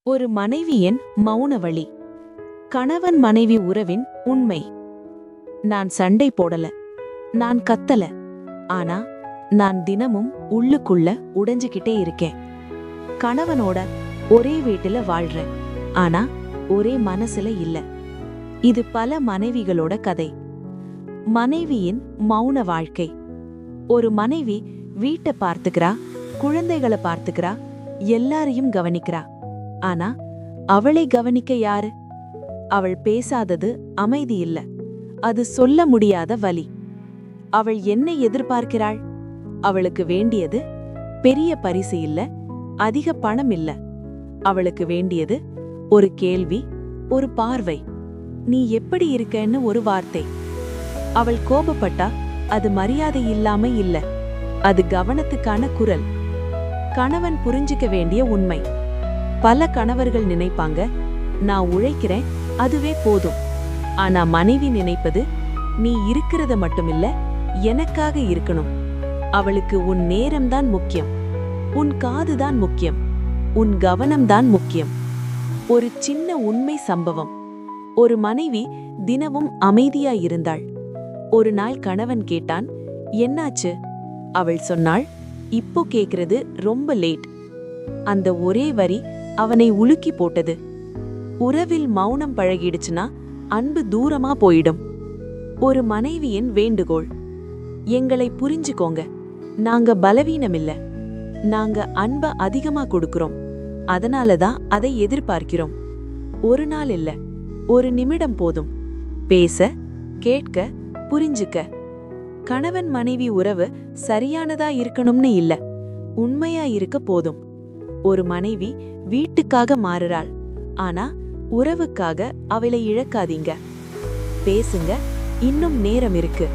ஒரு மனைவியின் மௌன வழி. கணவன் மனைவி உறவின் உண்மை. நான் சண்டை போடல, நான் கத்தல, ஆனா நான் தினமும் உள்ளுக்குள்ள உடைஞ்சுக்கிட்டே இருக்கேன். கணவனோட ஒரே வீட்டுல வாழ்றேன், ஆனா ஒரே மனசுல இல்ல. இது பல மனைவிகளோட கதை. மனைவியின் மௌன வாழ்க்கை. ஒரு மனைவி வீட்டை பார்த்துக்கிறா, குழந்தைகளை பார்த்துக்கிறா, எல்லாரையும் கவனிக்கிறா. ஆனா அவளை கவனிக்க யாரு? அவள் பேசாதது அமைதி இல்ல, அது சொல்ல முடியாத வலி. அவள் என்ன எதிர்பார்க்கிறாள்? அவளுக்கு வேண்டியது பெரிய பரிசு இல்ல, அதிக பணம் இல்ல. அவளுக்கு வேண்டியது ஒரு கேள்வி, ஒரு பார்வை, நீ எப்படி இருக்கன்னு ஒரு வார்த்தை. அவள் கோபப்பட்டா அது மரியாதை இல்லாம இல்ல, அது கவனத்துக்கான குரல். கணவன் புரிஞ்சிக்க வேண்டிய உண்மை. பல கணவர்கள் நினைப்பாங்க, நான் உழைக்கிறேன், அதுவே போதும். ஆனா மனைவி நினைப்பது, நீ இருக்கிறத மட்டுமில்ல, எனக்காக இருக்கணும். அவளுக்கு உன் நேரம்தான் முக்கியம், உன் காதுதான் முக்கியம், உன் கவனம்தான் முக்கியம். ஒரு சின்ன உண்மை சம்பவம். ஒரு மனைவி தினமும் அமைதியா இருந்தாள். ஒரு நாள் கணவன் கேட்டான், என்னாச்சு? அவள் சொன்னாள், இப்போ கேக்குறது ரொம்ப லேட். அந்த ஒரே வரி அவனை உலுக்கி போட்டது. உறவில் மௌனம் பழகிடுச்சுன்னா அன்பு தூரமா போயிடும். ஒரு மனைவியின் வேண்டுகோள், எங்களை புரிஞ்சுக்கோங்க, நாங்க பலவீனமில்ல, நாங்க அன்ப அதிகமா கொடுக்கிறோம், அதனாலதான் அதை எதிர்பார்க்கிறோம். ஒரு நாள் இல்ல, ஒரு நிமிடம் போதும். பேச, கேட்க, புரிஞ்சுக்க. கணவன் மனைவி உறவு சரியானதா இருக்கணும்னு இல்ல, உண்மையா இருக்க போதும். ஒரு மனைவி வீட்டுக்காக மாறுறாள், ஆனா உறவுக்காக அவளை இழக்காதீங்க. பேசுங்க, இன்னும் நேரம் இருக்கு.